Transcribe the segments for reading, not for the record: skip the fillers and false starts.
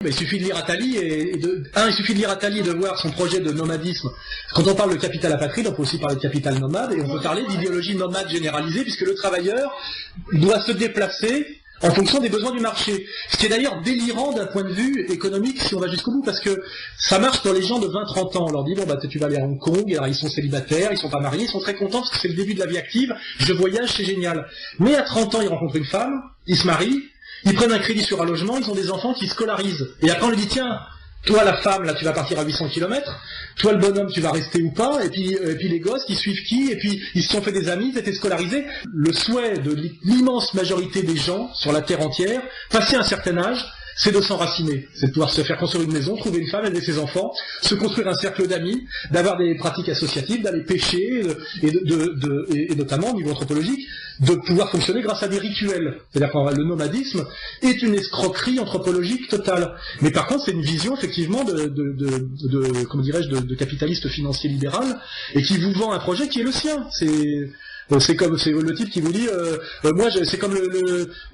Il suffit de lire Attali il suffit de lire Attali et de voir son projet de nomadisme. Quand on parle de capital apatride, on peut aussi parler de capital nomade, et on peut parler d'idéologie nomade généralisée, puisque le travailleur doit se déplacer en fonction des besoins du marché. Ce qui est d'ailleurs délirant d'un point de vue économique si on va jusqu'au bout, parce que ça marche pour les gens de 20-30 ans. On leur dit, bon bah tu vas aller à Hong Kong, et alors ils sont célibataires, ils sont pas mariés, ils sont très contents parce que c'est le début de la vie active, je voyage, c'est génial. Mais à 30 ans, ils rencontrent une femme, ils se marient, ils prennent un crédit sur un logement, ils ont des enfants qui scolarisent. Et après on lui dit, tiens, toi la femme, là tu vas partir à 800 km, toi le bonhomme tu vas rester ou pas, et puis les gosses qui suivent qui, et puis ils se sont fait des amis, ils étaient scolarisés. Le souhait de l'immense majorité des gens sur la terre entière, passé un certain âge, c'est de s'enraciner, c'est de pouvoir se faire construire une maison, trouver une femme, élever ses enfants, se construire un cercle d'amis, d'avoir des pratiques associatives, d'aller pêcher, et notamment au niveau anthropologique, de pouvoir fonctionner grâce à des rituels. C'est-à-dire que le nomadisme est une escroquerie anthropologique totale. Mais par contre, c'est une vision effectivement comment dirais-je, de capitaliste financier libéral, et qui vous vend un projet qui est le sien. C'est le type qui vous dit c'est comme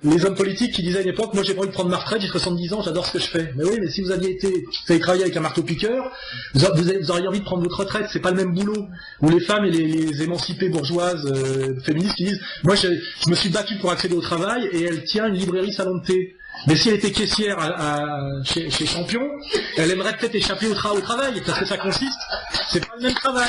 les hommes politiques qui disaient à une époque, moi j'ai pas envie de prendre ma retraite, j'ai 70 ans, j'adore ce que je fais. Mais oui, mais si vous aviez travaillé avec un marteau-piqueur, vous auriez envie de prendre votre retraite, c'est pas le même boulot. Ou les femmes et les émancipées bourgeoises féministes qui disent, moi je me suis battue pour accéder au travail, et elle tient une librairie salon de thé. Mais si elle était caissière chez Champion, elle aimerait peut-être échapper au travail, parce que ça consiste, c'est pas le même travail.